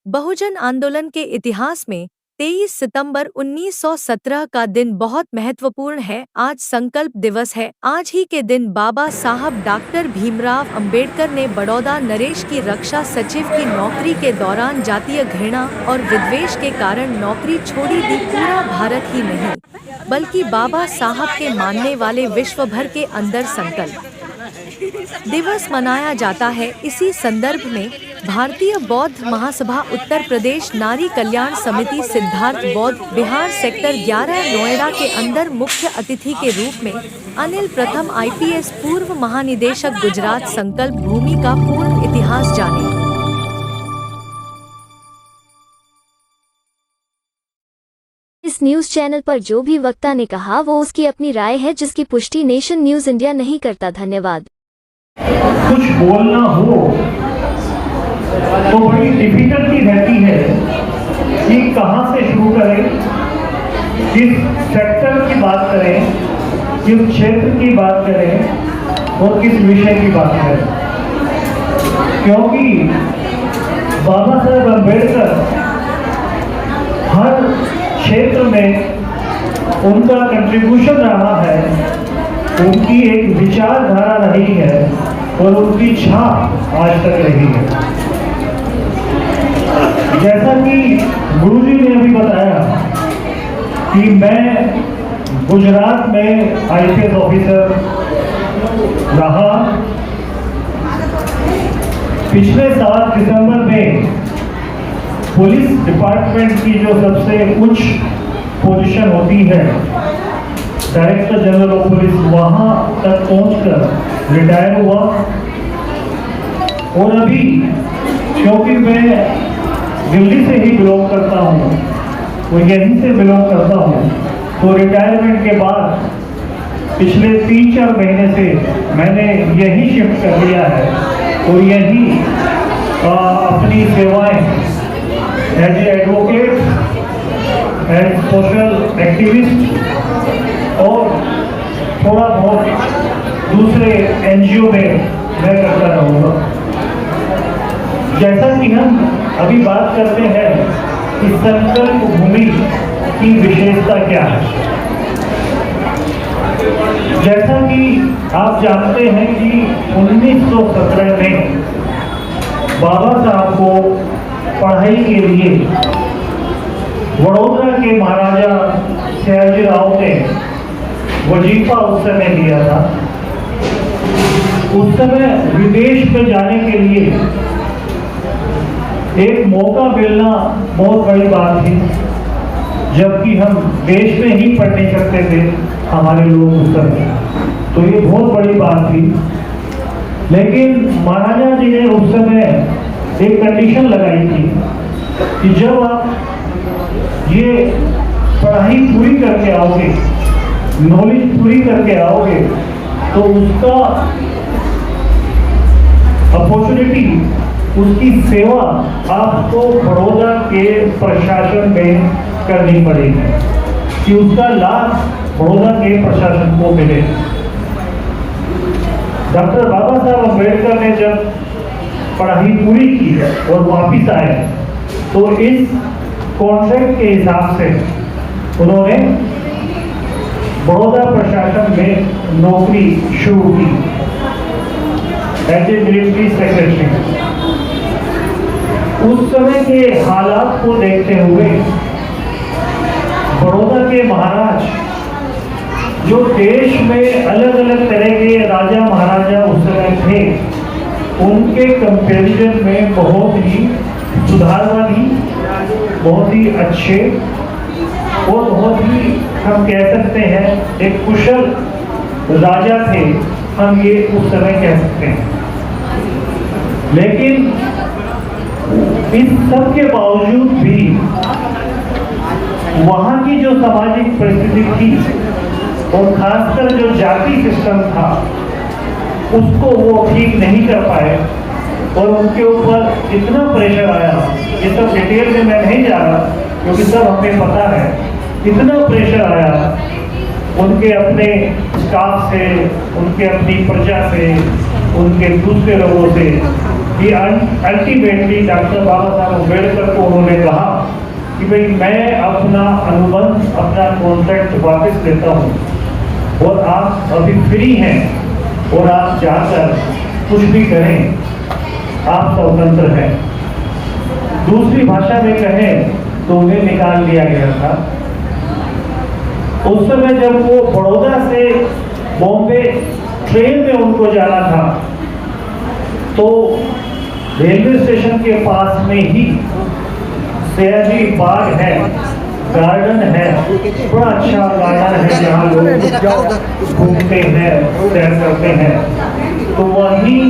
बहुजन आंदोलन के इतिहास में 23 सितंबर 1917 का दिन बहुत महत्वपूर्ण है। आज संकल्प दिवस है। आज ही के दिन बाबा साहब डॉक्टर भीमराव अंबेडकर ने बड़ौदा नरेश की रक्षा सचिव की नौकरी के दौरान जातीय घृणा और विद्वेष के कारण नौकरी छोड़ी दी। पूरा भारत ही नहीं बल्कि बाबा साहब के मानने वाले विश्व भर के अंदर संकल्प दिवस मनाया जाता है। इसी संदर्भ में भारतीय बौद्ध महासभा उत्तर प्रदेश नारी कल्याण समिति सिद्धार्थ बौद्ध बिहार सेक्टर 11 नोएडा के अंदर मुख्य अतिथि के रूप में अनिल प्रथम IPS पूर्व महानिदेशक गुजरात संकल्प भूमि का पूर्ण इतिहास जाने। इस न्यूज चैनल पर जो भी वक्ता ने कहा वो उसकी अपनी राय है जिसकी पुष्टि नेशन न्यूज इंडिया नहीं करता। धन्यवाद। कुछ बोलना हो तो बड़ी डिफिकल्टी रहती है कि कहां से शुरू करें, किस सेक्टर की बात करें, किस क्षेत्र की बात करें और किस विषय की बात करें, क्योंकि बाबा साहब अम्बेडकर हर क्षेत्र में उनका कंट्रीब्यूशन रहा है, उनकी एक विचारधारा रही है और उनकी छाप आज तक रही है। जैसा कि गुरुजी ने अभी बताया कि मैं गुजरात में IPS ऑफिसर रहा। पिछले साल दिसंबर में पुलिस डिपार्टमेंट की जो सबसे उच्च पोजीशन होती है, डायरेक्टर जनरल ऑफ पुलिस, वहां तक पहुंचकर रिटायर हुआ। और अभी क्योंकि मैं दिल्ली से ही बिलोंग करता हूं, वो यहीं से बिलोंग करता हूं, तो रिटायरमेंट के बाद पिछले 3-4 महीने से मैंने यही शिफ्ट कर लिया है और यही अपनी सेवाएं as a advocate, as social activist और थोड़ा बहुत दूसरे NGO में मैं करता रहूँगा। जैसा कि हम अभी बात करते हैं कि संकल्प भूमि की विशेषता क्या है, जैसा कि आप जानते हैं कि 1917 में बाबा साहब को पढ़ाई के लिए वडोदरा के महाराजा सयाजीराव ने वजीफा उस समय लिया था। उस समय विदेश में जाने के लिए एक मौका मिलना बहुत बड़ी बात थी, जबकि हम देश में ही पढ़ नहीं सकते थे हमारे लोग उस समय, तो ये बहुत बड़ी बात थी। लेकिन महाराजा जी ने उस समय एक कंडीशन लगाई थी कि जब आप ये पढ़ाई पूरी करके आओगे, नॉलेज पूरी करके आओगे, तो उसका अपॉर्चुनिटी, उसकी सेवा आपको बड़ौदा के प्रशासन में करनी पड़ेगी, कि उसका लाभ बड़ौदा के प्रशासन को मिले। डॉक्टर बाबा साहब अम्बेडकर ने जब पढ़ाई पूरी की और वापिस आए तो इस कॉन्ट्रैक्ट के हिसाब से उन्होंने बड़ौदा प्रशासन में नौकरी शुरू की एज ए मिलिट्री सेक्रेटरी। उस समय के हालात को देखते हुए बड़ौदा के महाराज, जो देश में अलग अलग तरह के राजा महाराजा उस समय थे, उनके कंपैरिजन में बहुत ही सुधारवादी, बहुत ही अच्छे और बहुत ही, हम कह सकते हैं, एक कुशल राजा थे, हम ये उस समय कह सकते हैं। लेकिन इस सब के बावजूद भी वहाँ की जो सामाजिक परिस्थिति थी और खासकर जो जाति सिस्टम था, उसको वो ठीक नहीं कर पाए और उनके ऊपर इतना प्रेशर आया, ये सब डिटेल में मैं नहीं जा रहा क्योंकि सब हमें पता है, इतना प्रेशर आया उनके अपने स्टाफ से, उनके अपनी प्रजा से, उनके दूसरे लोगों से, कि अल्टीमेटली डॉक्टर बाबा साहब अम्बेडकर को उन्होंने कहा कि भाई मैं अपना अनुबंध, अपना कॉन्ट्रैक्ट वापस लेता हूँ और आप अभी फ्री हैं और आप जाकर कुछ भी करें, आप स्वतंत्र हैं। दूसरी भाषा में कहें तो उन्हें निकाल दिया गया था। उस समय जब वो बड़ौदा से बॉम्बे ट्रेन में उनको जाना था तो रेलवे स्टेशन के पास में ही सयाजी बाग है, गार्डन है, बड़ा अच्छा गार्डन है जहाँ लोग घूमते हैं, सैर करते हैं। तो वहीं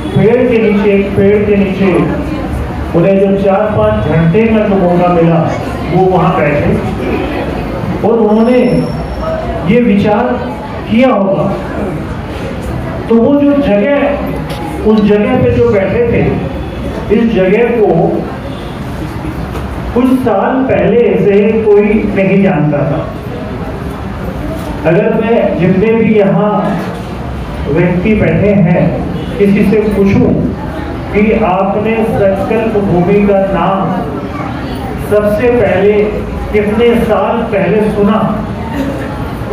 पेड़ के नीचे, एक पेड़ के नीचे उन्हें जो 4-5 घंटे का जो मौका मिला वो वहाँ बैठे और उन्होंने ये विचार किया होगा। तो वो जो जगह, उस जगह पे जो बैठे थे, इस जगह को कुछ साल पहले से कोई नहीं जानता था। अगर मैं जितने भी यहाँ व्यक्ति बैठे हैं किसी से पूछूं कि आपने संकल्प भूमि का नाम सबसे पहले कितने साल पहले सुना,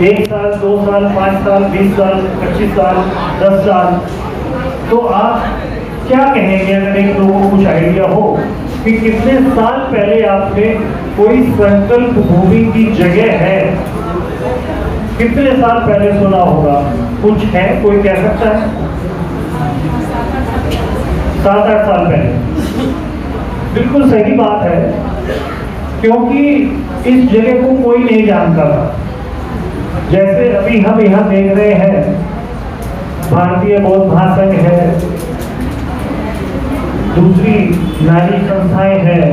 1 साल, 2 साल, 5 साल, 20 साल, 25 साल, 10 साल, तो आप क्या कहेंगे? अगर एक लोगों को कुछ आइडिया हो कि कितने साल पहले आपने कोई संकल्प भूमि की जगह है, कितने साल पहले सुना होगा? कुछ है, कोई कह सकता है? 7-8 साल पहले। बिल्कुल सही बात है, क्योंकि इस जगह को कोई नहीं जानता था। जैसे अभी हम यहाँ देख रहे हैं, भारतीय बौद्ध महासंघ है, दूसरी नारी संस्थाएं हैं,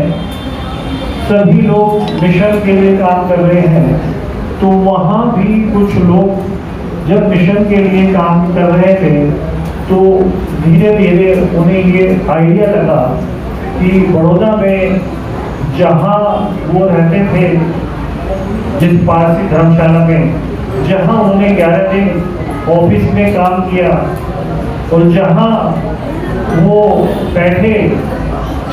सभी लोग मिशन के लिए काम कर रहे हैं। तो वहाँ भी कुछ लोग जब मिशन के लिए काम कर रहे थे तो धीरे धीरे उन्हें ये आइडिया लगा कि बड़ौदा में जहाँ वो रहते थे, जिस पारसी धर्मशाला में, जहाँ उन्होंने 11 दिन ऑफिस में काम किया और जहाँ वो बैठे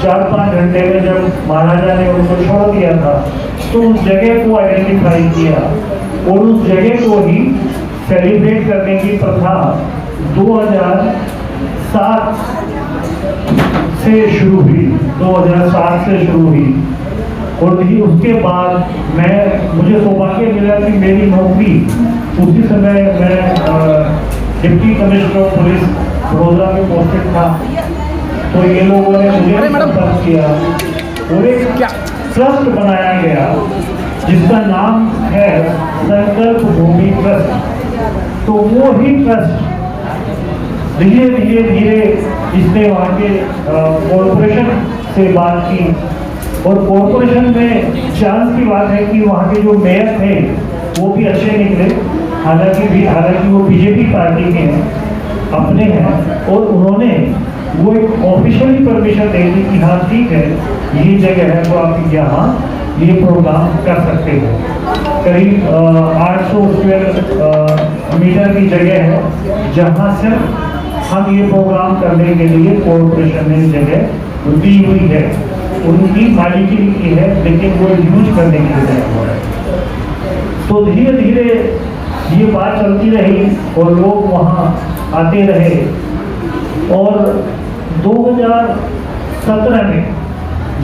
4-5 घंटे में जब महाराजा ने उनको छोड़ दिया था, तो उस जगह को आइडेंटिफाई किया और उस जगह को ही सेलिब्रेट करने की प्रथा 2007 से शुरू हुई, 2007 से शुरू हुई। और उसके बाद मुझे सौभाग्य मिला कि मेरी नौकरी, उसी समय मैं deputy commissioner of police Baroda में पोस्टेड था। तो ये लोगों ने मुझे संपर्क किया और एक ट्रस्ट बनाया गया जिसका नाम है संकल्प भूमि ट्रस्ट। तो वो ही ट्रस्ट धीरे धीरे इसने वहाँ के कॉरपोरेशन से बात की और कॉरपोरेशन में चांस की बात है कि वहाँ के जो मेयर थे वो भी अच्छे निकले, हालांकि वो बीजेपी पार्टी के हैं, अपने हैं, और उन्होंने वो एक ऑफिशियली परमिशन दे दी कि हाँ ठीक है, ये जगह है तो आप यहाँ ये प्रोग्राम कर सकते हो। करीब 800 स्क्वायर मीटर की जगह है जहाँ सिर्फ हम ये प्रोग्राम करने के लिए कॉरपोरेशन ने जगह दी हुई है, उनकी मालिकी की है, लेकिन वो यूज करने के लिए जगह हो रहा है। तो धीरे धीरे ये बात चलती रही और लोग वहाँ आते रहे और 2017 में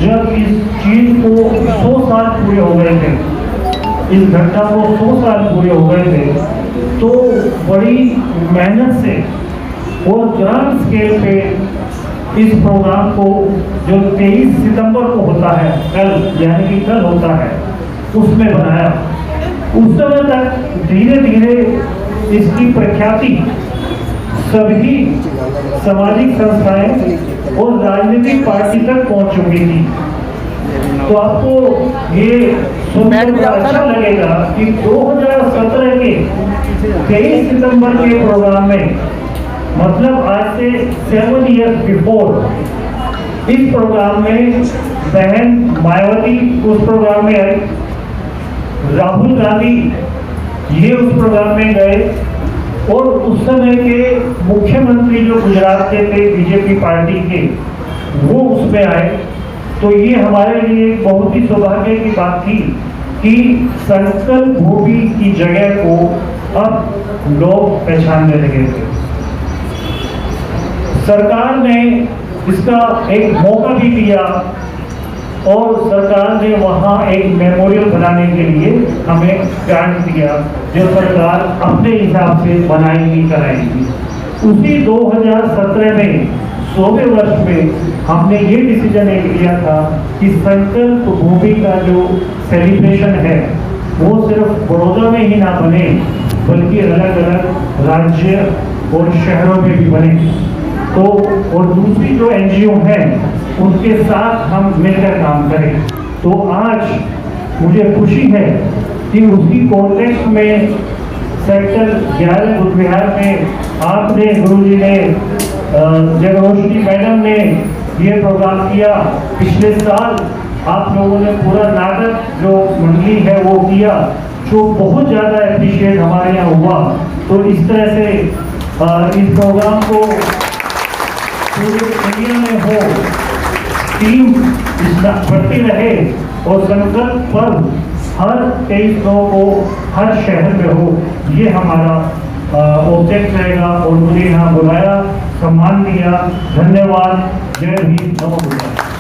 जब इस चीज को 100 साल पूरे हो गए थे, इस घटना को 100 साल पूरे हो गए थे, तो बड़ी मेहनत से और ग्रांड स्केल पे इस प्रोग्राम को जो 23 सितंबर को होता है, कल यानी कि कल होता है, उसमें बनाया। उस समय तक धीरे धीरे इसकी प्रख्याति सभी सामाजिक संस्थाएं और राजनीतिक पार्टी तक पहुंच चुकी थी। तो आपको ये सुनकर अच्छा लगेगा कि 2017 के 23 सितंबर के प्रोग्राम में, मतलब आज से 7 ईयर्स बिफोर, इस प्रोग्राम में बहन मायावती उस प्रोग्राम में आई, राहुल गांधी ये उस प्रोग्राम में गए और उस समय के मुख्यमंत्री जो गुजरात के थे बीजेपी पार्टी के, वो उसमें आए। तो ये हमारे लिए एक बहुत ही सौभाग्य की बात थी कि संकल्प भूमि की जगह को अब लोग पहचानने लगे थे। सरकार ने इसका एक मौका भी दिया और सरकार ने वहाँ एक मेमोरियल बनाने के लिए हमें ग्रांट दिया, जो सरकार अपने हिसाब से बनाएगी कराएगी। उसी 2017 में 100वें वर्ष में हमने ये डिसीजन एक लिया था कि संकल्प भूमि का जो सेलिब्रेशन है वो सिर्फ बड़ौदा में ही ना बने, बल्कि अलग अलग राज्य और शहरों में भी बने। तो और दूसरी जो एनजीओ हैं उनके साथ हम मिलकर काम करें। तो आज मुझे खुशी है कि उसी कॉन्टेक्स्ट में सेक्टर 11 बुद्ध विहार में आपने, गुरुजी ने, जगरोशनी मैडम ने ये प्रोग्राम किया। पिछले साल आप लोगों ने पूरा नाटक जो मंडली है वो किया, जो बहुत ज़्यादा अप्रिशिएट हमारे यहाँ हुआ। तो इस तरह से इस प्रोग्राम को पूरे इंडिया में हो, टीम बढ़ती रहे और संकल्प पर्व हर 23 को हर शहर में हो, ये हमारा ऑब्जेक्ट रहेगा। और मुझे यहाँ बुलाया, सम्मान दिया, धन्यवाद। जय भीम, नमो बुद्धाय।